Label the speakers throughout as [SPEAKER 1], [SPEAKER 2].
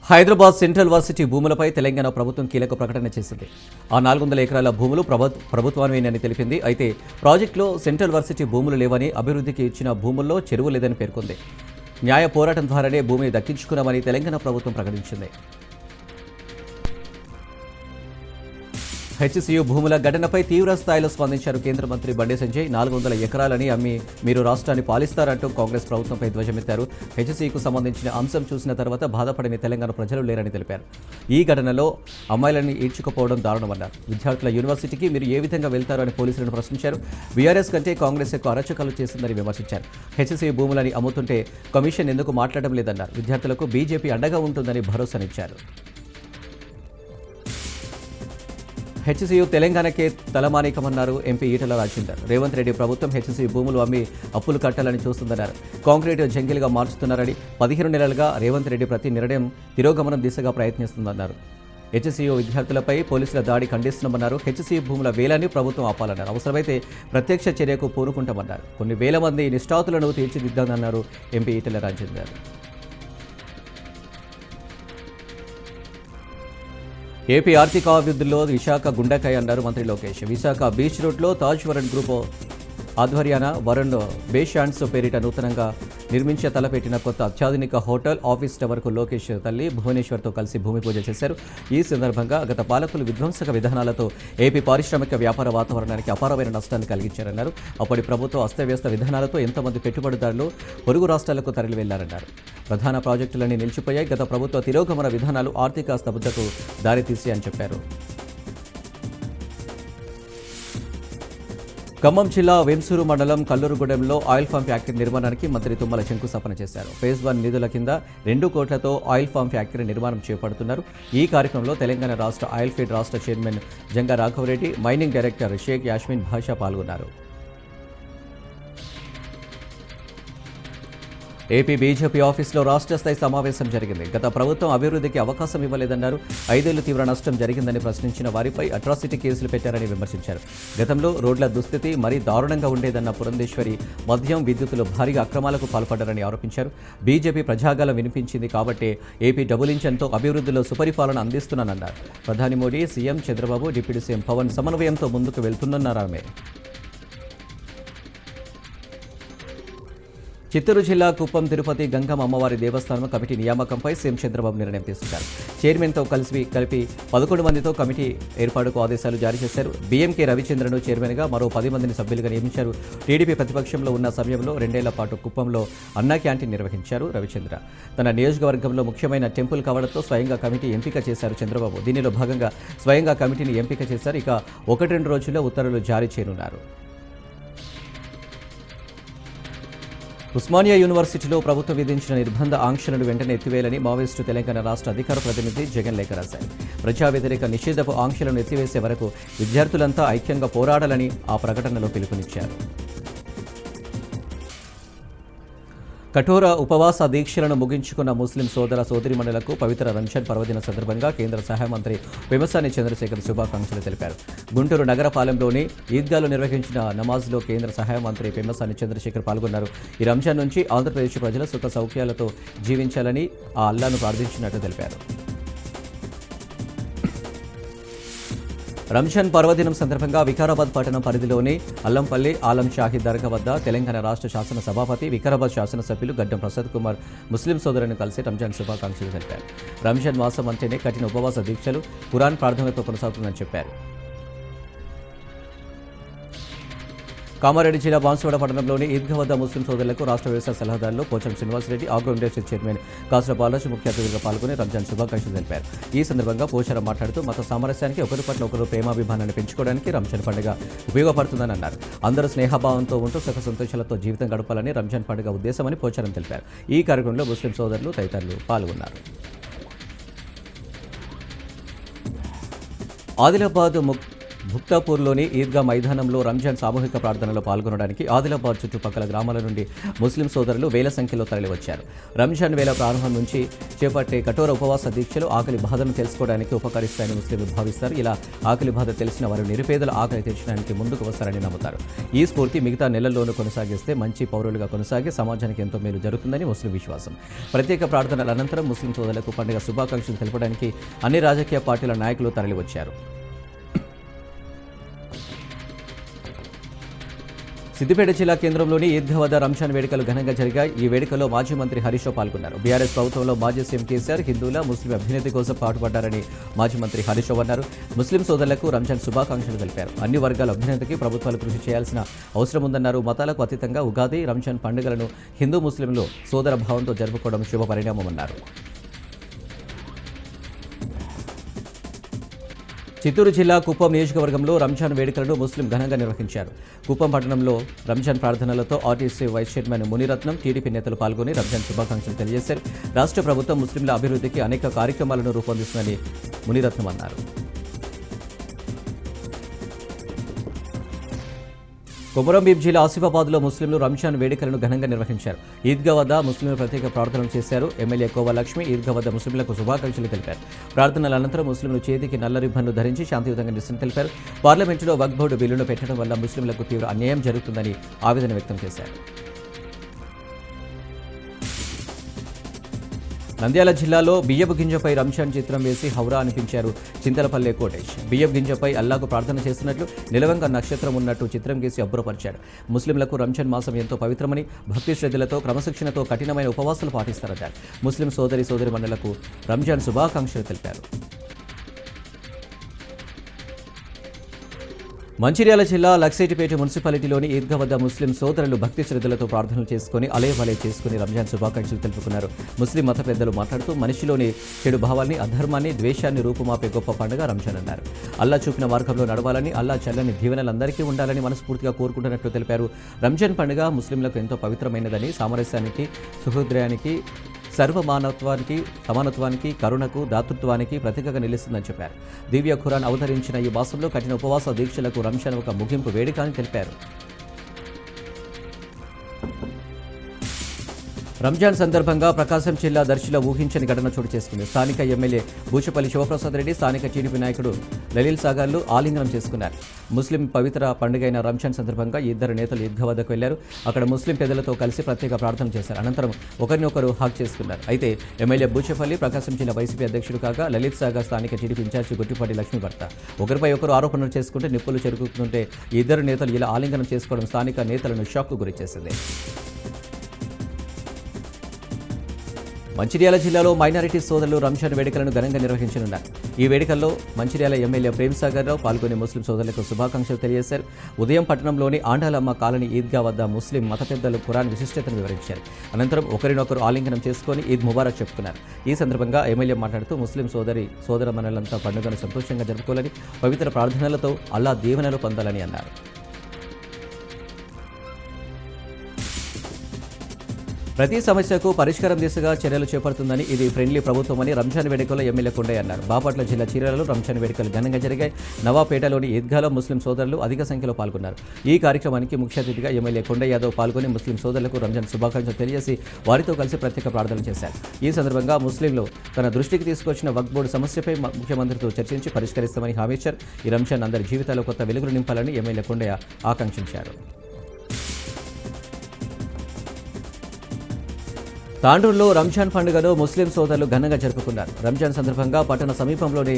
[SPEAKER 1] Hyderabad central varsity భూములపై తెలంగాణ ప్రభుత్వం కీలక ప్రకటన చేసింది. ఆ 400 ఎకరాల భూములు ప్రభుత్వానివేనని తెలిపింది. అయితే ప్రాజెక్టులో సెంట్రల్ వర్సిటీ భూములు లేవని, అభివృద్ధికి ఇచ్చిన భూముల్లో చెరువు లేదని పేర్కొంది. న్యాయ పోరాటం ద్వారానే భూమిని దక్కించుకున్నామని తెలంగాణ ప్రభుత్వం ప్రకటించింది. హెచ్సియు భూముల ఘటనపై తీవ్ర స్థాయిలో స్పందించారు కేంద్ర మంత్రి బండి సంజయ్. 400 ఎకరాలని అమ్మి మీరు రాష్ట్రాన్ని పాలిస్తారంటూ కాంగ్రెస్ ప్రభుత్వంపై ధ్వజమెత్తారు. హెచ్సియుకు సంబంధించిన అంశం చూసిన తర్వాత బాధపడని తెలంగాణ ప్రజలు లేరని తెలిపారు. ఈ ఘటనలో అమ్మాయిలని ఈడ్చుకుపోవడం దారుణమన్నారు. విద్యార్థుల యూనివర్సిటీకి మీరు ఏ విధంగా వెళ్తారు అని పోలీసులను ప్రశ్నించారు. బీఆర్ఎస్ కంటే కాంగ్రెస్ ఎక్కువ అరచకాలు చేసిందని విమర్శించారు. హెచ్సియు భూములని అమ్ముతుంటే కమిషన్ ఎందుకు మాట్లాడడం లేదన్నారు. విద్యార్థులకు బీజేపీ అండగా ఉంటుందని భరోసానిచ్చారు. హెచ్సియు తెలంగాణకే తలమానికమన్నారు ఎంపీ ఈటెల రాజేందర్. రేవంత్ రెడ్డి ప్రభుత్వం హెచ్సియు భూములు అమ్మి అప్పులు కట్టాలని చూస్తుందన్నారు. కాంక్రీట్ జంగిల్గా మార్చుతున్నారని, 15 నెలలుగా రేవంత్ రెడ్డి ప్రతి నిర్ణయం తిరోగమనం దిశగా ప్రయత్నిస్తుందన్నారు. హెచ్సియు విద్యార్థులపై పోలీసుల దాడి ఖండిస్తున్నామన్నారు. హెచ్సియు భూముల వేలాన్ని ప్రభుత్వం ఆపాలన్నారు. అవసరమైతే ప్రత్యక్ష చర్యకు పూనుకుంటామన్నారు. కొన్ని వేల మంది నిష్ఠాతులను తీర్చిదిద్దామన్నారు ఎంపీ ఈటెల రాజేందర్. ఏపీ ఆర్థిక అభివృద్ధిలో విశాఖ గుండెకాయ అన్నారు మంత్రి లోకేష్. విశాఖ బీచ్ రోడ్లో తాజ్ వరుణ్ గ్రూప్ ఆధ్వర్యాన వరుణ్ బేషాండ్స్ పేరిట నూతనంగా నిర్మించే తలపెట్టిన కొత్త అత్యాధునిక హోటల్ ఆఫీస్ టవర్కు లోకేష్ తల్లి భువనేశ్వర్తో కలిసి భూమి పూజ చేశారు. ఈ సందర్భంగా గత పాలకులు విధ్వంసక విధానాలతో ఏపీ పారిశ్రామిక వ్యాపార వాతావరణానికి అపారమైన నష్టాన్ని కలిగించారన్నారు. అప్పటి ప్రభుత్వం అస్తవ్యస్త విధానాలతో ఎంతోమంది పెట్టుబడిదారులు పొరుగు రాష్ట్రాలకు తరలి వెళ్లారన్నారు. ప్రధాన ప్రాజెక్టులన్నీ నిలిచిపోయాయి. గత ప్రభుత్వ తిరోగమన విధానాలు ఆర్థిక స్తబ్దతకు దారితీశాయని చెప్పారు. ఖమ్మం జిల్లా వెంసూరు మండలం కల్లూరుగూడెంలో ఆయిల్ ఫామ్ ఫ్యాక్టరీ నిర్మాణానికి మంత్రి తుమ్మల శంకుస్థాపన చేశారు. ఫేజ్ 1 నిధుల కింద 2 కోట్లతో ఆయిల్ ఫామ్ ఫ్యాక్టరీ నిర్మాణం చేపడుతున్నారు. ఈ కార్యక్రమంలో తెలంగాణ రాష్ట్ర ఆయిల్ ఫీడ్ రాష్ట్ర chairman Janga Raghava Reddy, mining director Sheikh Yasmin Basha పాల్గొన్నారు. ఏపీ బీజేపీ ఆఫీసులో రాష్ట్ర స్థాయి సమావేశం జరిగింది. గత ప్రభుత్వం అభివృద్ధికి అవకాశం ఇవ్వలేదన్నారు. 5 ఏళ్లు తీవ్ర నష్టం జరిగిందని ప్రశ్నించిన వారిపై అట్రాసిటీ కేసులు పెట్టారని విమర్శించారు. గతంలో రోడ్ల దుస్థితి మరీ దారుణంగా ఉండేదన్న పురంధేశ్వరి మద్యం, విద్యుత్తులో భారీగా అక్రమాలకు పాల్పడ్డారని ఆరోపించారు. బీజేపీ ప్రజాగాలం వినిపించింది కాబట్టే ఏపీ డబుల్ ఇంజన్తో అభివృద్ధిలో సుపరిపాలన అందిస్తున్నానన్నారు. ప్రధాని Modi, CM Chandrababu, deputy CM Pawan సమన్వయంతో ముందుకు వెళ్తున్నారామె. చిత్తూరు జిల్లా కుప్పం తిరుపతి గంగమ్మ అమ్మవారి దేవస్థానం కమిటీ నియామకంపై సీఎం చంద్రబాబు నిర్ణయం తీసుకున్నారు. చైర్మన్తో కలిపి 11 మందితో కమిటీ ఏర్పాటుకు ఆదేశాలు జారీ చేశారు. బీఎంకే రవిచంద్రను చైర్మన్గా, మరో 10 మందిని సభ్యులుగా నియమించారు. టీడీపీ ప్రతిపక్షంలో ఉన్న సమయంలో 2 ఏళ్ల పాటు కుప్పంలో అన్నా క్యాంటీన్ నిర్వహించారు రవిచంద్ర. తన నియోజకవర్గంలో ముఖ్యమైన టెంపుల్ కావడంతో స్వయంగా కమిటీ ఎంపిక చేశారు చంద్రబాబు. దీనిలో భాగంగా స్వయంగా కమిటీని ఎంపిక చేశారు. ఇక 1-2 రోజుల్లో ఉత్తర్వులు జారీ చేయనున్నారు. ఉస్మానియా యూనివర్సిటీలో ప్రభుత్వం విధించిన నిర్బంధ ఆంక్షలను వెంటనే ఎత్తివేయాలని మావోయిస్టు తెలంగాణ రాష్ట్ర అధికార ప్రతినిధి జగన్ లేఖ రాశారు. ప్రజా వ్యతిరేక నిషేధపు ఆంక్షలను ఎత్తివేసే వరకు విద్యార్థులంతా ఐక్యంగా పోరాడాలని ఆ ప్రకటనలో పిలుపునిచ్చారు. కఠోర ఉపవాస దీక్షలను ముగించుకున్న ముస్లిం సోదర సోదరిమణులకు పవిత్ర రంజాన్ పర్వదిన సందర్భంగా కేంద్ర సహాయ మంత్రి పెమ్మసాని చంద్రశేఖర్ శుభాకాంక్షలు తెలిపారు. గుంటూరు నగరపాలెంలోని ఈద్గాలో నిర్వహించిన నమాజ్లో కేంద్ర సహాయ మంత్రి పెమ్మసాని చంద్రశేఖర్ పాల్గొన్నారు. ఈ రంజాన్ నుంచి ఆంధ్రప్రదేశ్ ప్రజల సుఖ సౌఖ్యాలతో జీవించాలని ఆ అల్లాను ప్రార్థించినట్టు తెలిపారు. రంజాన్ పర్వదినం సందర్భంగా వికారాబాద్ పట్టణం పరిధిలోని అల్లంపల్లి ఆలం షాహీ దర్గా వద్ద తెలంగాణ రాష్ట్ర శాసన సభాపతి, వికారాబాద్ శాసనసభ్యులు గడ్డం ప్రసాద్ కుమార్ ముస్లిం సోదరులను కలిసి రంజాన్ శుభాకాంక్షలు తెలిపారు. రంజాన్ మాసం అంటేనే కఠిన ఉపవాస దీక్షలు, ఖురాన్ ప్రార్థనలతో కొనసాగుతుందని చెప్పారు. కామారెడ్డి జిల్లా బాన్సువాడ పట్టణంలోని ఈద్గా వద్ద ముస్లిం సోదరులకు రాష్ట్ర వ్యవసాయ సలహాదారులు Pocham Srinivasa Reddy, agro industry chairman కాసుల బాలాజీ ముఖ్య అతిథిగా పాల్గొని రంజాన్ శుభాకాంక్షలు తెలిపారు. ఈ సందర్భంగా పోచారం మాట్లాడుతూ మత సామరస్యానికి ఒకరి పట్ల ఒకరు ప్రేమాభిమానాన్ని పెంచుకోవడానికి రంజాన్ పండుగ ఉపయోగపడుతుందని అన్నారు. అందరూ స్నేహభావంతో ఉంటూ సుఖ సంతోషాలతో జీవితం గడపాలని రంజాన్ పండుగ ఉద్దేశమని పోచారం తెలిపారు. ఈ కార్యక్రమంలో ముస్లిం సోదరులు తదితరులు పాల్గొన్నారు. భుక్తాపూర్లోని ఈద్గా మైదానంలో రంజాన్ సామూహిక ప్రార్థనలో పాల్గొనడానికి ఆదిలాబాద్ చుట్టుపక్కల గ్రామాల నుండి ముస్లిం సోదరులు వేల సంఖ్యలో తరలివచ్చారు. రంజాన్ వేళ ప్రారంభం నుంచి చేపట్టే కఠోర ఉపవాస దీక్షలు ఆకలి బాధను తెలుసుకోవడానికి ఉపకరిస్తాయని ముస్లింలు భావిస్తారు. ఇలా ఆకలి బాధ తెలిసిన వారు నిరుపేదల ఆకలి తీర్చడానికి ముందుకు వస్తారని నమ్ముతారు. ఈ స్ఫూర్తి మిగతా నెలల్లోనూ కొనసాగిస్తే మంచి పౌరులుగా కొనసాగి సమాజానికి ఎంతో మేలు జరుగుతుందని ముస్లిం విశ్వాసం. ప్రత్యేక ప్రార్థనల అనంతరం ముస్లిం సోదరులకు పండుగ శుభాకాంక్షలు తెలపడానికి అన్ని రాజకీయ పార్టీల నాయకులు తరలివచ్చారు. సిద్దిపేట జిల్లా కేంద్రంలోని ఈద్గా వద్ద రంజాన్ వేడుకలు ఘనంగా జరిగాయి. ఈ వేడుకలో మాజీ మంత్రి హరీష్ రావు పాల్గొన్నారు. బీఆర్ఎస్ ప్రభుత్వంలో మాజీ సీఎం కేసీఆర్ హిందువుల ముస్లిం అభ్యున్నతి కోసం పాటుపడ్డారని మాజీ మంత్రి హరీష్ రావు అన్నారు. ముస్లిం సోదరులకు రంజాన్ శుభాకాంక్షలు తెలిపారు. అన్ని వర్గాల అభ్యున్నతికి ప్రభుత్వాలు కృషి చేయాల్సిన అవసరం ఉందన్నారు. మతాలకు అతీతంగా ఉగాది, రంజాన్ పండుగలను హిందూ ముస్లింలు సోదర భావంతో జరుపుకోవడం శుభ పరిణామమన్నారు. చిత్తూరు జిల్లా కుప్పం నియోజకవర్గంలో రంజాన్ వేడుకలను ముస్లిం ఘనంగా నిర్వహించారు. కుప్పం పట్టణంలో రంజాన్ ప్రార్థనలతో RTC vice chairman Munirathnam, TDP నేతలు పాల్గొని రంజాన్ శుభాకాంక్షలు తెలియజేశారు. రాష్ట్ర ప్రభుత్వం ముస్లింల అభివృద్ధికి అనేక కార్యక్రమాలను రూపొందిస్తుందని మునిరత్నం అన్నారు. కొమరంభీం జిల్లా ఆసిఫాబాద్లో ముస్లింలు రంజాన్ వేడుకలను ఘనంగా నిర్వహించారు. ఈద్గా వద్ద ముస్లింలు ప్రత్యేక ప్రార్థనలు చేశారు. ఎమ్మెల్యే కోవలక్ష్మి ఈద్గా వద్ద ముస్లింలకు శుభాకాంక్షలు తెలిపారు. ప్రార్థనల అనంతరం ముస్లింలు చేతికి నల్ల రిబ్బన్లు ధరించి శాంతియుతంగా నిరసన తెలిపారు. పార్లమెంటులో వక్ఫ్ బోర్డు బిల్లును పెట్టడం వల్ల ముస్లింలకు తీవ్ర అన్యాయం జరుగుతుందని ఆవేదన వ్యక్తం చేశారు. నంద్యాల జిల్లాలో బియ్యపు గింజపై రంజాన్ చిత్రం వేసి హౌరా అనిపించారు చింతలపల్లె కోటేష్. బియ్యపు గింజపై అల్లాకు ప్రార్థన చేస్తున్నట్లు, నిలవంక నక్షత్రం ఉన్నట్టు చిత్రం గీసి అబ్బురపరిచాడు. ముస్లింలకు రంజాన్ మాసం ఎంతో పవిత్రమని, భక్తి శ్రద్ధలతో క్రమశిక్షణతో కఠినమైన ఉపవాసాలు పాటిస్తారన్నారు. ముస్లిం సోదరిమణులకు రంజాన్ శుభాకాంక్షలు తెలిపారు. మంచిర్యాల జిల్లా లక్సేటిపేట మున్సిపాలిటీలోని ఈద్గా వద్ద ముస్లిం సోదరులు భక్తి శ్రద్ధలతో ప్రార్థనలు చేసుకుని అలేవలే చేసుకుని రంజాన్ శుభాకాంక్షలు తెలుపుకున్నారు. ముస్లిం మత పెద్దలు మాట్లాడుతూ మనిషిలోని చెడు భావాల్ని, అధర్మాన్ని, ద్వేషాన్ని రూపుమాపే గొప్ప పండుగ రంజాన్ అన్నారు. అల్లా చూపిన మార్గంలో నడవాలని, అల్లా చల్లని దీవెనలందరికీ ఉండాలని మనస్ఫూర్తిగా కోరుకుంటున్నట్లు తెలిపారు. రంజాన్ పండుగ ముస్లింలకు ఎంతో పవిత్రమైనదని, సామరస్యానికి, సుహృదయానికి, సర్వమానత్వానికి, సమానత్వానికి, కరుణకు, దాతృత్వానికి ప్రతీకగా నిలుస్తుందని చెప్పారు. దివ్య ఖురాన్ అవతరించిన ఈ మాసంలో కఠిన ఉపవాస దీక్షలకు రంజాన్ ఒక ముగింపు వేడుక అని తెలిపారు. రంజాన్ సందర్భంగా ప్రకాశం జిల్లా దర్శిలో ఊహించని ఘటన చోటు చేసుకుంది. స్థానిక ఎమ్మెల్యే బూచపల్లి శివప్రసాద్ రెడ్డి, స్థానిక టీడీపీ నాయకుడు లలీల్ సాగర్లు ఆలింగనం చేసుకున్నారు. ముస్లిం పవిత్ర పండుగైన రంజాన్ సందర్భంగా ఇద్దరు నేతలు ఈద్గా వద్దకు వెళ్లారు. అక్కడ ముస్లిం పెద్దలతో కలిసి ప్రత్యేక ప్రార్థన చేశారు. అనంతరం ఒకరినొకరు హాక్ చేసుకున్నారు. అయితే ఎమ్మెల్యే బూచపల్లి ప్రకాశం జిల్లా వైసీపీ అధ్యక్షుడు కాగా లలిత్ సాగర్ స్థానిక టీడీపీ ఇన్ఛార్జి గుట్టిపాటి లక్ష్మీ భర్త. ఒకరిపై ఒకరు ఆరోపణలు చేసుకుంటే నిప్పులు చెరుగుతుంటే ఇద్దరు నేతలు ఇలా ఆలింగనం చేసుకోవడం స్థానిక నేతలను షాక్కు గురిచేసింది. మంచిర్యాల జిల్లాలో మైనారిటీ సోదరులు రంజాన్ వేడుకలను ఘనంగా నిర్వహించనున్నారు. ఈ వేడుకల్లో మంచిర్యాల ఎమ్మెల్యే ప్రేమ్సాగర్ రావు పాల్గొని ముస్లిం సోదరులకు శుభాకాంక్షలు తెలియజేశారు. ఉదయం పట్టణంలోని ఆండాలమ్మ కాలనీ ఈద్గా వద్ద ముస్లిం మత పెద్దలు ఖురాన్ విశిష్టతను వివరించారు. అనంతరం ఒకరినొకరు ఆలింగనం చేసుకుని ఈద్ ముబారక్ చెప్పుకున్నారు. ఈ సందర్భంగా ఎమ్మెల్యే మాట్లాడుతూ ముస్లిం సోదరమణులంతా పండుగను సంతోషంగా జరుపుకోవాలని, పవిత్ర ప్రార్థనలతో అల్లా దీవెనలు పొందాలని అన్నారు. ప్రతి సమస్యకు పరిష్కారం దిశగా చర్యలు చేపడుతుందని, ఇది ఫ్రెండ్లీ ప్రభుత్వమని రంజాన్ వేడుకల్లో ఎమ్మెల్యే కొండయ్య అన్నారు. బాపట్ల జిల్లా చీరాలలో రంజాన్ వేడుకలు ఘనంగా జరిగాయి. నవాపేటలోని ఈద్గాలో ముస్లిం సోదరులు అధిక సంఖ్యలో పాల్గొన్నారు. ఈ కార్యక్రమానికి ముఖ్య అతిథిగా ఎమ్మెల్యే కొండయ్య యాదవ్ పాల్గొని ముస్లిం సోదరులకు రంజాన్ శుభాకాంక్షలు తెలియజేసి వారితో కలిసి ప్రత్యేక ప్రార్థనలు చేశారు. ఈ సందర్భంగా ముస్లింలు తన దృష్టికి తీసుకొచ్చిన వక్ఫ్ బోర్డు సమస్యపై ముఖ్యమంత్రితో చర్చించి పరిష్కరిస్తామని హామీ ఇచ్చారు. ఈ రంజాన్ అందరి జీవితాల్లో కొత్త వెలుగులు నింపాలని ఎమ్మెల్యే కొండయ్య ఆకాంక్షించారు. తాండూరులో రంజాన్ పండుగను ముస్లిం సోదరులు ఘనంగా జరుపుకున్నారు. రంజాన్ సందర్భంగా పట్టణ సమీపంలోని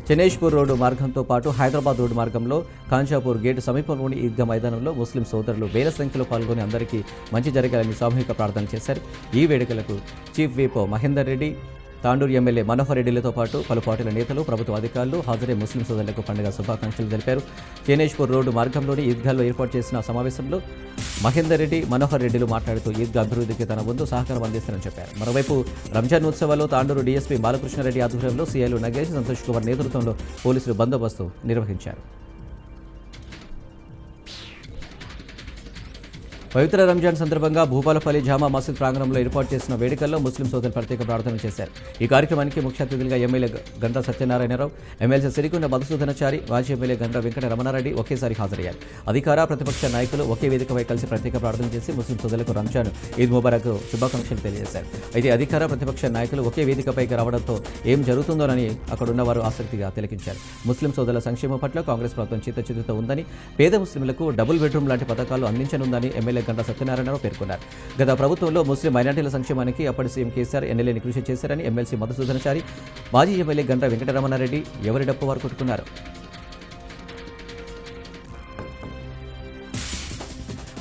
[SPEAKER 1] చెనేష్పూర్ రోడ్డు మార్గంతో పాటు హైదరాబాద్ రోడ్డు మార్గంలో కాంచాపూర్ గేటు సమీపంలోని ఈద్గా మైదానంలో ముస్లిం సోదరులు వేల సంఖ్యలో పాల్గొని అందరికీ మంచి జరగాలని సామూహిక ప్రార్థన చేశారు. ఈ వేడుకలకు chief whip Mahender Reddy, Tandur MLA Manohar రెడ్డిలతో పాటు పలు పార్టీల నేతలు, ప్రభుత్వ అధికారులు హాజరై ముస్లిం సోదరులకు పండుగ శుభాకాంక్షలు తెలిపారు. చేనేష్పూర్ రోడ్డు మార్గంలోని ఈద్గాలో ఏర్పాటు చేసిన సమావేశంలో మహేందర్ రెడ్డి, మనోహర్ రెడ్డిలు మాట్లాడుతూ ఈద్గా అభివృద్ధికి తన వంతు సహకారం అందిస్తారని చెప్పారు. మరోవైపు రంజాన్ ఉత్సవాల్లో తాండూరు డీఎస్పీ బాలకృష్ణారెడ్డి ఆధ్వర్యంలో సీఐలు నగేష్, సంతోష్ కుమార్ నేతృత్వంలో పోలీసులు బందోబస్తు నిర్వహించారు. పవిత్ర రంజాన్ సందర్భంగా భూపాలపల్లి జామా మసీద్ ప్రాంగణంలో ఏర్పాటు చేసిన వేడుకల్లో ముస్లిం సోదరులు ప్రత్యేక ప్రార్థనలు చేశారు. ఈ కార్యక్రమానికి ముఖ్య అతిథులుగా ఎమ్మెల్యే గంటా సత్యనారాయణరావు, ఎమ్మెల్సీ సిరికొండ మధుసూదనాచారి, మాజీ ఎమ్మెల్యే గంటా వెంకట రమణారెడ్డి ఒకేసారి హాజరయ్యారు. అధికార ప్రతిపక్ష నాయకులు ఒకే వేదికపై కలిసి ప్రత్యేక ప్రార్థన చేసి ముస్లిం సోదరులకు రంజాన్ ఈద్ ముబారక్ శుభాకాంక్షలు తెలియజేశారు. అయితే అధికార ప్రతిపక్ష నాయకులు ఒకే వేదికపైకి రావడంతో ఏం జరుగుతుందోనని అక్కడున్నవారు ఆసక్తిగా తిలకించారు. ముస్లిం సోదరుల సంక్షేమం పట్ల కాంగ్రెస్ ప్రభుత్వం చిత్తశుద్ధితో ఉందని, పేద ముస్లింలకు డబుల్ బెడ్రూమ్ లాంటి పథకాలు అందించనుందని ఎమ్మెల్యే గంటా సత్యనారాయణరావు పేర్కొన్నారు. గత ప్రభుత్వంలో ముస్లిం మైనార్టీల సంక్షేమానికి అప్పటి సీఎం కేసీఆర్ ఎన్ఎల్ఏని కృషి చేశారని ఎమ్మెల్సీ మధుసూదనాచారి, మాజీ ఎమ్మెల్యే గంటా వెంకటరమణారెడ్డి ఎవరి డప్పు వారు కొట్టుకున్నారు.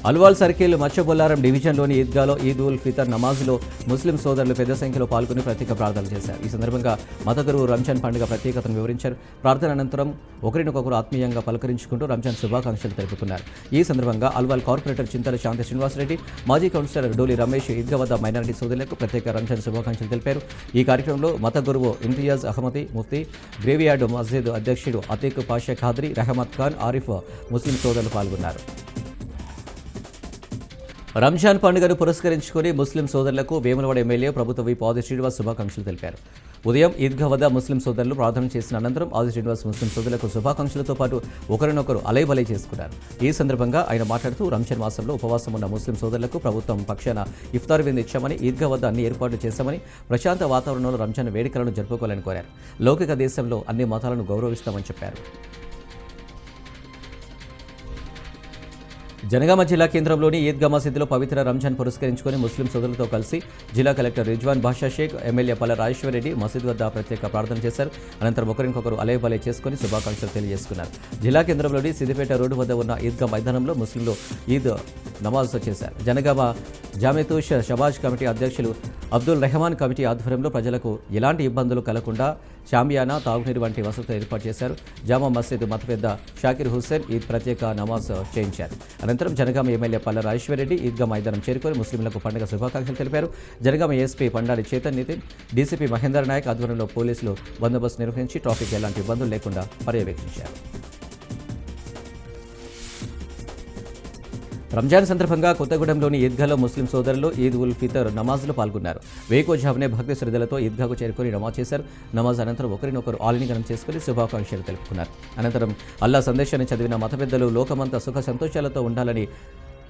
[SPEAKER 1] అల్వాల్ సర్కిల్ మచ్చబొల్లారం డివిజన్లోని ఈద్గాలో ఈద్ ఉల్ ఫితర్ నమాజ్లో ముస్లిం సోదరులు పెద్ద సంఖ్యలో పాల్గొని ప్రత్యేక ప్రార్థనలు చేశారు. ఈ సందర్భంగా మత గురువు రంజాన్ పండుగ ప్రత్యేకతను వివరించారు. ప్రార్థన అనంతరం ఒకరినొకరు ఆత్మీయంగా పలకరించుకుంటూ రంజాన్ శుభాకాంక్షలు తెలుపుకున్నారు. ఈ సందర్భంగా అల్వాల్ కార్పొరేటర్ చింతల శాంతి శ్రీనివాసరెడ్డి, మాజీ కౌన్సిలర్ డోలి రమేష్ ఈద్గా వద్ద మైనారిటీ సోదరులకు ప్రత్యేక రంజాన్ శుభాకాంక్షలు తెలిపారు. ఈ కార్యక్రమంలో మత గురువు ఇంతియాజ్ అహ్మదీ, ముఫ్తీ, గ్రేవియార్డ్ మస్జిద్ అధ్యక్షుడు అతీక్ పాషా ఖాద్రీ, రహమత్ ఖాన్, ఆరిఫ్ ముస్లిం సోదరులు పాల్గొన్నారు. రంజాన్ పండుగను పురస్కరించుకుని ముస్లిం సోదరులకు వేములవాడ ఎమ్మెల్యే ప్రభుత్వ విప్ ఆది శ్రీనివాస్ శుభాకాంక్షలు తెలిపారు. ఉదయం ఈద్గా వద్ద ముస్లిం సోదరులు ప్రార్థన చేసిన అనంతరం ఆది శ్రీనివాస్ ముస్లిం సోదరులకు శుభాకాంక్షలతో పాటు ఒకరినొకరు అలైబలై చేసుకున్నారు. ఈ సందర్భంగా ఆయన మాట్లాడుతూ రంజాన్ మాసంలో ఉపవాసం ఉన్న ముస్లిం సోదరులకు ప్రభుత్వం పక్షాన ఇఫ్తార్ విందు ఇచ్చామని, ఈద్గా వద్ద అన్ని ఏర్పాట్లు చేశామని, ప్రశాంత వాతావరణంలో రంజాన్ వేడుకలను జరుపుకోవాలని కోరారు. లౌకిక దేశంలో అన్ని మతాలను గౌరవిస్తామని చెప్పారు. జనగామ జిల్లా కేంద్రంలోని ఈద్గా మసీదులో పవిత్ర రంజాన్ పురస్కరించుకుని ముస్లిం సోదరులతో కలిసి జిల్లా కలెక్టర్ రిజ్వాన్ బాషా షేక్, ఎమ్మెల్యే పల్ల రాజేశ్వరరెడ్డి మసీద్ వద్ద ప్రత్యేక ప్రార్థన చేశారు. అనంతరం ఒకరికొకరు అలేబలే చేసుకుని శుభాకాంక్షలు తెలియజేసుకున్నారు. జిల్లా కేంద్రంలోని సిద్దిపేట రోడ్డు వద్ద ఉన్న ఈద్గా మైదానంలో ముస్లింలు ఈద్ నమాజ్ చేశారు. జనగామ జామేతూష్ షబాజ్ కమిటీ అధ్యక్షులు అబ్దుల్ రెహమాన్ కమిటీ ఆధ్వర్యంలో ప్రజలకు ఎలాంటి ఇబ్బందులు కలగకుండా షామియానా, తాగునీరు వంటి వసతులు ఏర్పాటు చేశారు. జామా మసీద్ మత పెద్ద షాకిర్ హుస్సేన్ ఈద్ ప్రత్యేక నమాజ్ చేయించారు. అనంతరం జనగామ ఎమ్మెల్యే పల్ల రాజేశ్వరరెడ్డి ఈద్గా మైదానం చేరుకొని ముస్లింలకు పండుగ శుభాకాంక్షలు తెలిపారు. జనగామ ఎస్పీ పండాలి చేతన్ నితిన్, డీసీపీ మహేందర్ నాయక్ ఆధ్వర్యంలో పోలీసులు బందోబస్తు నిర్వహించి ట్రాఫిక్ ఎలాంటి ఇబ్బందులు లేకుండా పర్యవేక్షించారు. రంజాన్ సందర్భంగా కొత్తగూడెంలోని ఈద్గాలో ముస్లిం సోదరులు ఈద్ ఉల్ ఫితర్ నమాజ్లో పాల్గొన్నారు. వేకోజామునే భక్తి శ్రద్ధలతో ఈద్గాకు చేరుకొని నమాజ్ చేశారు. నమాజ్ అనంతరం ఒకరినొకరు ఆలింగనం చేసుకుని శుభాకాంక్షలు తెలుపుకున్నారు. అనంతరం అల్లా సందేశాన్ని చదివిన మత పెద్దలు లోకమంతా సుఖ సంతోషాలతో ఉండాలని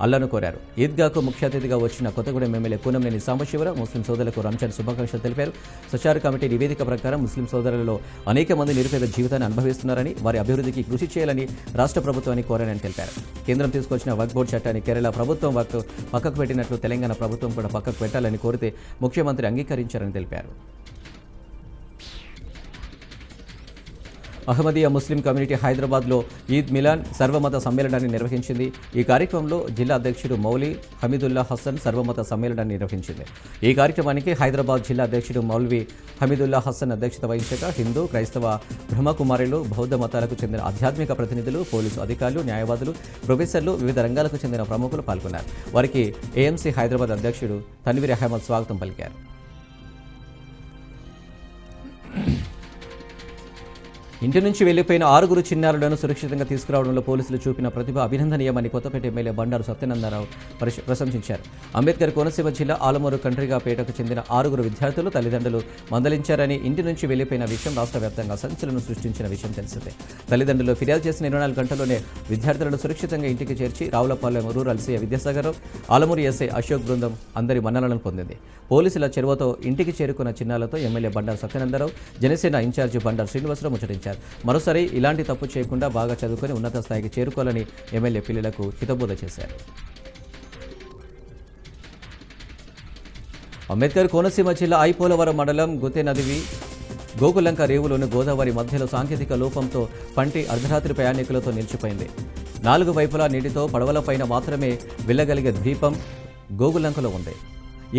[SPEAKER 1] అల్లాను కోరారు. ఈద్గాకు ముఖ్య అతిథిగా వచ్చిన కొత్తగూడెం ఎమ్మెల్యే కూనంనేని సాంబశివరావు ముస్లిం సోదరులకు రంజాన్ శుభాకాంక్షలు తెలిపారు. సచార్ కమిటీ నివేదిక ప్రకారం ముస్లిం సోదరులలో అనేక మంది నిరుపేద జీవితాన్ని అనుభవిస్తున్నారని, వారి అభివృద్ధికి కృషి చేయాలని రాష్ట్ర ప్రభుత్వాన్ని కోరానని తెలిపారు. కేంద్రం తీసుకొచ్చిన వక్ఫ్ బోర్డు చట్టాన్ని కేరళ ప్రభుత్వం పక్కకు పెట్టినట్లు తెలంగాణ ప్రభుత్వం కూడా పక్కకు పెట్టాలని కోరితే ముఖ్యమంత్రి అంగీకరించారని తెలిపారు. అహ్మదియా ముస్లిం కమ్యూనిటీ హైదరాబాద్లో ఈద్ మిలాన్ సర్వమత సమ్మేళనాన్ని నిర్వహించింది. ఈ కార్యక్రమంలో జిల్లా అధ్యక్షుడు మౌలీ హమీదుల్లా హసన్ సర్వమత సమ్మేళనాన్ని నిర్వహించింది. ఈ కార్యక్రమానికి హైదరాబాద్ జిల్లా అధ్యక్షుడు మౌల్వీ హమీదుల్లా హసన్ అధ్యక్షత వహించగా హిందూ, క్రైస్తవ, బ్రహ్మకుమారులు, బౌద్ధ మతాలకు చెందిన ఆధ్యాత్మిక ప్రతినిధులు, పోలీసు అధికారులు, న్యాయవాదులు, ప్రొఫెసర్లు, వివిధ రంగాలకు చెందిన ప్రముఖులు పాల్గొన్నారు. వారికి ఏఎంసీ హైదరాబాద్ అధ్యక్షుడు తన్వీర్ అహ్మద్ స్వాగతం పలికారు. ఇంటి నుంచి వెళ్లిపోయిన 6 చిన్నారులను సురక్షితంగా తీసుకురావడంలో పోలీసులు చూపిన ప్రతిభ అభినందనీయమని కొత్తపేట ఎమ్మెల్యే బండారు సత్యనందరావు ప్రశంసించారు. అంబేద్కర్ కోనసీమ జిల్లా ఆలమూరు కండ్రిగాపేటకు చెందిన 6 విద్యార్థులు తల్లిదండ్రులు మందలించారని, ఇంటి నుంచి వెళ్లిపోయిన విషయం రాష్ట్ర వ్యాప్తంగా సంచలనం సృష్టించిన విషయం తెలిసిందే. తల్లిదండ్రులు ఫిర్యాదు చేసిన 24 గంటల్లోనే విద్యార్థులను సురక్షితంగా ఇంటికి చేర్చి Ravulapalem rural CI Vidyasagar Rao, Alamuru SI Ashok బృందం అందరి మన్ననలను పొందింది. పోలీసుల చొరవతో ఇంటికి చేరుకున్న చిన్నారులతో ఎమ్మెల్యే బండారు సత్యనందరావు, జనసేన ఇన్ఛార్జి బండారు శ్రీనివాసరావు ముచ్చటించారు. మరోసారి ఇలాంటి తప్పు చేయకుండా బాగా చదువుకొని ఉన్నత స్థాయికి చేరుకోవాలని ఎమ్మెల్యే పిల్లలకు హితబోధ చేశారు. అంబేద్కర్ కోనసీమ జిల్లా ఐపోలవరం మండలం గుతేనదివి గోకులంక రేవులోని గోదావరి మధ్యలో సాంకేతిక లోపంతో పంటి అర్ధరాత్రి ప్రయాణికులతో నిలిచిపోయింది. 4 వైపులా నీటితో పడవలపైన మాత్రమే వెళ్ళగలిగే ద్వీపం గోగులంకలో ఉంది.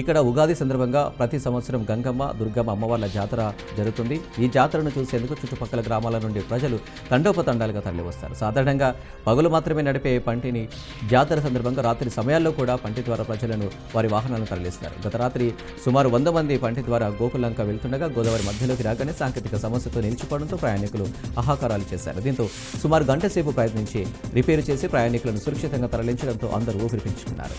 [SPEAKER 1] ఇక్కడ ఉగాది సందర్భంగా ప్రతి సంవత్సరం గంగమ్మ, దుర్గమ్మ అమ్మవార్ల జాతర జరుగుతుంది. ఈ జాతరను చూసేందుకు చుట్టుపక్కల గ్రామాల నుండి ప్రజలు తండోపతండాలుగా తరలివస్తారు. సాధారణంగా పగులు మాత్రమే నడిపే పంటిని జాతర సందర్భంగా రాత్రి సమయాల్లో కూడా పంటి ద్వారా ప్రజలను వారి వాహనాలను తరలిస్తారు. గత రాత్రి సుమారు 100 మంది పంటి ద్వారా గోకులంక వెళ్తుండగా గోదావరి మధ్యలోకి రాగానే సాంకేతిక సమస్యతో నిలిచిపోవడంతో ప్రయాణికులు హాహాకారాలు చేశారు. దీంతో సుమారు గంట సేపు ప్రయత్నించి రిపేరు చేసి ప్రయాణికులను సురక్షితంగా తరలించడంతో అందరూ ఊపిరి పీల్చుకున్నారు.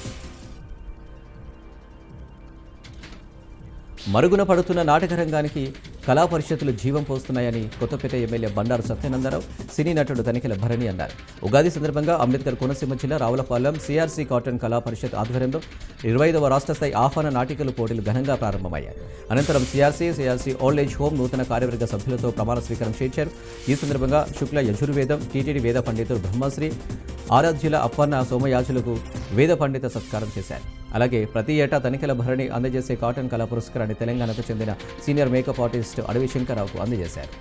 [SPEAKER 1] మరుగున పడుతున్న నాటక రంగానికి కళా పరిషత్తులు జీవం పోస్తున్నాయని కొత్తపేట ఎమ్మెల్యే బండారు సత్యనందరావు, సినీ నటుడు తనిఖీల భరణి అన్నారు. ఉగాది సందర్భంగా అంబేద్కర్ కోనసీమ జిల్లా రావులపాలెం సిఆర్సీ కాటన్ కళా పరిషత్ ఆధ్వర్యంలో 25వ రాష్ట్ర స్థాయి ఆహ్వాన నాటికలు పోటీలు ఘనంగా ప్రారంభమయ్యాయి. అనంతరం సిఆర్సీ ఓల్డ్ ఏజ్ హోమ్ నూతన కార్యవర్గ సభ్యులతో ప్రమాణ స్వీకారం చేయించారు. ఈ సందర్భంగా శుక్ల యజుర్వేదం, టీటీడీ వేద పండితుడు బ్రహ్మశ్రీ ఆరాధ్యుల అప్పన్న సోమయాజులకు వేద పండిత సత్కారం చేశారు. అలాగే ప్రతి ఏటా తనిఖీల భరణి అందజేసే కాటన్ కళా పురస్కారాన్ని తెలంగాణకు చెందిన సీనియర్ మేకప్ ఆర్టిస్ట్ అడవి శంకర్రావుకు అందజేశారు.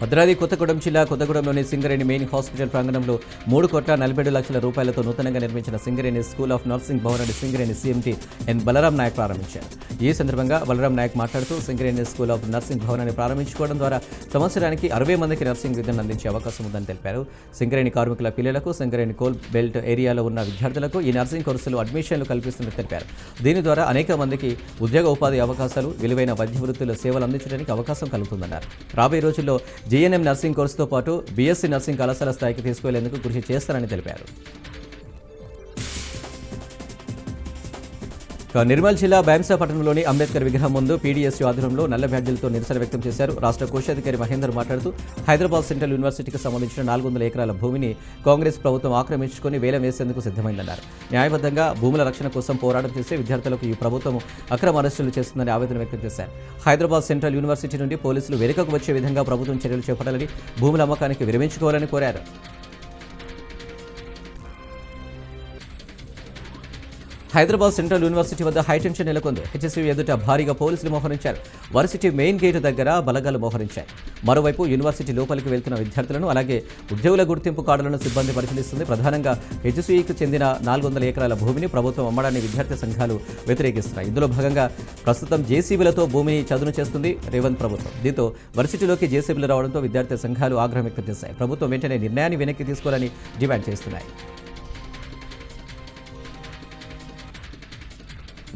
[SPEAKER 1] భద్రాద్రి కొత్తగూడెం జిల్లా కొత్తగూడెంలోని సింగరేణి మెయిన్ హాస్పిటల్ ప్రాంగణంలో 3,47,00,000 రూపాయలతో నూతనంగా నిర్మించిన సింగరేణి స్కూల్ ఆఫ్ నర్సింగ్ భవనాన్ని సింగరేణి సీఎంటీ ఎన్ బలరాం నాయక్ ప్రారంభించారు. ఈ సందర్భంగా బలరాం నాయక్ మాట్లాడుతూ సింగరేణి స్కూల్ ఆఫ్ నర్సింగ్ భవనాన్ని ప్రారంభించుకోవడం ద్వారా సంవత్సరానికి 60 మందికి నర్సింగ్ విద్యను అందించే అవకాశం ఉందని తెలిపారు. సింగరేణి కార్మికుల పిల్లలకు, సింగరేణి కోల్ బెల్ట్ ఏరియాలో ఉన్న విద్యార్థులకు ఈ నర్సింగ్ కోర్సులు అడ్మిషన్లు కల్పిస్తుందని తెలిపారు. దీని ద్వారా అనేక మందికి ఉద్యోగ ఉపాధి అవకాశాలు, విలువైన వైద్య వృత్తుల సేవలు అందించడానికి అవకాశం కలుగుతుందన్నారు. రాబోయే రోజుల్లో జీఎన్ఎం నర్సింగ్ కోర్సుతో పాటు బీఎస్సీ నర్సింగ్ కళాశాల స్థాయికి తీసుకువెళ్లేందుకు కృషి చేస్తారని తెలిపారు. నిర్మల్ జిల్లా బైంసా పట్టణంలోని అంబేద్కర్ విగ్రహం ముందు పీడీఎస్యూ ఆధ్వర్యంలో నల్ల బ్యాడ్జీలతో నిరసన వ్యక్తం చేశారు. రాష్ట్ర కోశాధికారి మహేందర్ మాట్లాడుతూ హైదరాబాద్ సెంట్రల్ యూనివర్సిటీకి సంబంధించిన 400 ఎకరాల భూమిని కాంగ్రెస్ ప్రభుత్వం ఆక్రమించుకొని వేలం వేసేందుకు సిద్ధమైందన్నారు. న్యాయబద్ధంగా భూముల రక్షణ కోసం పోరాటం చేసే విద్యార్థులకు ఈ ప్రభుత్వం అక్రమ అరెస్టులు చేస్తుందని ఆవేదన వ్యక్తం చేశారు. హైదరాబాద్ సెంట్రల్ యూనివర్సిటీ నుండి పోలీసులు వెనుకకు వచ్చే విధంగా ప్రభుత్వం చర్యలు చేపట్టాలని, భూముల అమ్మకానికి విరమించుకోవాలని కోరారు. హైదరాబాద్ సెంట్రల్ యూనివర్సిటీ వద్ద హైటెన్షన్ నెలకొంది. హెచ్ఎస్యూ ఎదుట భారీగా పోలీసులు మోహరించారు. వర్సిటీ మెయిన్ గేటు దగ్గర బలగాలు మోహరించాయి. మరోవైపు యూనివర్సిటీ లోపలికి వెళ్తున్న విద్యార్థులను, అలాగే ఉద్యోగుల గుర్తింపు కార్డులను సిబ్బంది పరిశీలిస్తుంది. ప్రధానంగా హెచ్ఎస్యూకి చెందిన 400 ఎకరాల భూమిని ప్రభుత్వం అమ్మడాన్ని విద్యార్థి సంఘాలు వ్యతిరేకిస్తున్నాయి. ఇందులో భాగంగా ప్రస్తుతం జేసీబీలతో భూమిని చదును చేస్తుంది రేవంత్ ప్రభుత్వం. దీంతో వర్సిటీలోకి జేసీబీలు రావడంతో విద్యార్థి సంఘాలు ఆగ్రహం వ్యక్తం చేశాయి. ప్రభుత్వం వెంటనే నిర్ణయాన్ని వెనక్కి తీసుకోవాలని డిమాండ్ చేస్తున్నాయి.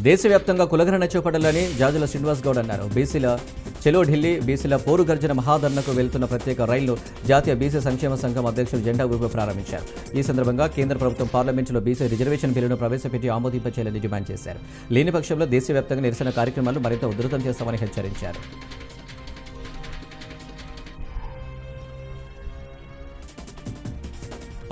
[SPEAKER 1] దేశవ్యాప్తంగా కులగణన చేపట్టాలని జాజుల శ్రీనివాస్ గౌడ్ అన్నారు. బీసీల చెలో ఢిల్లీ, బీసీల పోరు గర్జన మహాధర్నకు వెళ్తున్న ప్రత్యేక రైళ్లు జాతీయ బీసీ సంక్షేమ సంఘం అధ్యక్షులు జెండా ఊపి ప్రారంభించారు. ఈ సందర్భంగా కేంద్ర ప్రభుత్వం పార్లమెంటులో బీసీ రిజర్వేషన్ బిల్లును ప్రవేశపెట్టి ఆమోదింపచేయాలని డిమాండ్ చేశారు. లేని పక్షంలో దేశవ్యాప్తంగా నిరసన కార్యక్రమాలు మరింత ఉధృతం చేస్తామని హెచ్చరించారు.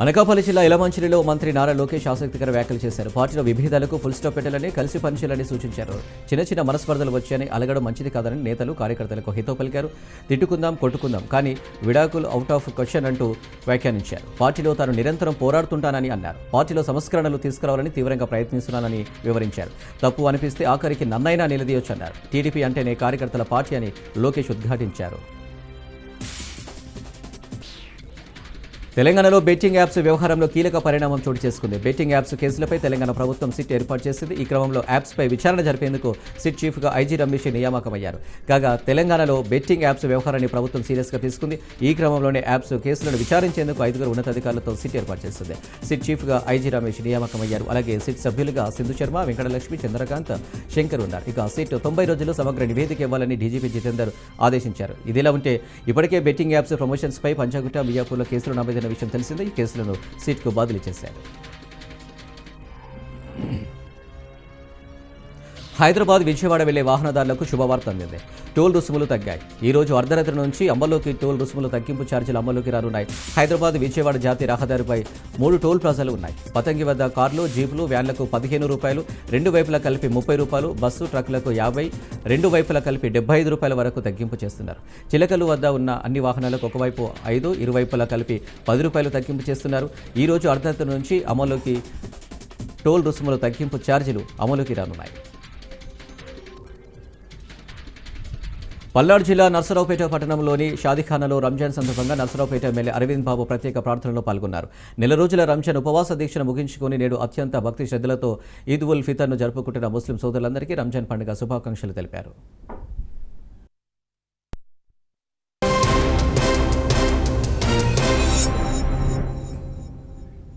[SPEAKER 1] అనకాపల్లి జిల్లా యలమంచిలిలో మంత్రి నారా లోకేష్ ఆసక్తికర వ్యాఖ్యలు చేశారు. పార్టీలో విభేదాలకు ఫుల్ స్టాప్ పెట్టాలని, కలిసి పనిచేయాలని సూచించారు. చిన్న మనస్పర్ధలు వచ్చాయని, అలగడం మంచిది కాదని నేతలు, కార్యకర్తలకు హితవు పలికారు. తిట్టుకుందాం, కొట్టుకుందాం, కానీ విడాకులు అవుట్ ఆఫ్ క్వశ్చన్ అంటూ వ్యాఖ్యానించారు. పార్టీలో తాను నిరంతరం పోరాడుతుంటానని అన్నారు. పార్టీలో సంస్కరణలు తీసుకురావాలని తీవ్రంగా ప్రయత్నిస్తున్నానని వివరించారు. తప్పు అనిపిస్తే ఆఖరికి నన్నైనా నిలదీయొచ్చన్నారు. టీడీపీ అంటేనే కార్యకర్తల పార్టీ అని లోకేష్ ఉద్ఘాటించారు. తెలంగాణలో బెట్టింగ్ యాప్స్ వ్యవహారంలో కీలక పరిణామం చోటు చేసుకుంది. బెట్టింగ్ యాప్స్ కేసులపై తెలంగాణ ప్రభుత్వం సిట్ ఏర్పాటు చేసింది. ఈ క్రమంలో యాప్స్పై విచారణ జరిపేందుకు సిట్ చీఫ్గా ఐజీ రమేష్ నియామకమయ్యారు. కాగా తెలంగాణలో బెట్టింగ్ యాప్స్ వ్యవహారాన్ని ప్రభుత్వం సీరియస్గా తీసుకుంది. ఈ క్రమంలోనే యాప్స్ కేసులను విచారించేందుకు 5 ఉన్నతాధికారులతో సిట్ ఏర్పాటు చేసింది. సిట్ చీఫ్గా ఐజీ రమేష్ నియామకమయ్యారు. అలాగే సిట్ సభ్యులుగా సింధు శర్మ, వెంకటలక్ష్మి, చంద్రకాంత్, శంకర్ ఉన్నారు. ఇక సిట్ 90 రోజుల్లో సమగ్ర నివేదిక ఇవ్వాలని డీజీపీ జితేందర్ ఆదేశించారు. ఇదిలా ఉంటే ఇప్పటికే బెట్టింగ్ యాప్స్ ప్రమోషన్స్పై పంజాగుట్ట, మియాపూర్లో కేసులు నమోదైన విషయం తెలిసిందే. ఈ కేసులను సిట్కు బదిలీ చేశారు. హైదరాబాద్, విజయవాడ వెళ్లే వాహనదారులకు శుభవార్త అందింది. టోల్ రుసుములు తగ్గాయి. ఈ రోజు అర్ధరాత్రి నుంచి అమల్లోకి టోల్ రుసుములు తగ్గింపు ఛార్జీలు అమల్లోకి రానున్నాయి. హైదరాబాద్, విజయవాడ జాతీయ రహదారిపై 3 టోల్ ప్లాజాలు ఉన్నాయి. పతంగి వద్ద కార్లు, జీపులు, వ్యాన్లకు 15 రూపాయలు, 2 వైపులా కలిపి 30 రూపాయలు, బస్సు, ట్రక్లకు 50, 2 వైపులా కలిపి 75 రూపాయల వరకు తగ్గింపు చేస్తున్నారు. చిలకలు వద్ద ఉన్న అన్ని వాహనాలకు ఒకవైపు 5, ఇరువైపులా కలిపి 10 రూపాయలు తగ్గింపు చేస్తున్నారు. ఈ రోజు అర్ధరాత్రి నుంచి అమల్లోకి టోల్ రుసుముల తగ్గింపు ఛార్జీలు అమలుకి రానున్నాయి. పల్నాడు జిల్లా నర్సరావుపేట పట్టణంలోని షాదీఖానాలో రంజాన్ సందర్భంగా నర్సరావుపేట ఎమ్మెల్యే అరవింద్ బాబు ప్రత్యేక ప్రార్థనలో పాల్గొన్నారు. నెల రోజుల రంజాన్ ఉపవాస దీక్షను ముగించుకొని నేడు అత్యంత భక్తి శ్రద్ధలతో ఈద్ ఉల్ ఫితర్ను జరుపుకుంటున్న ముస్లిం సోదరులందరికీ రంజాన్ పండుగ శుభాకాంక్షలు తెలిపారు.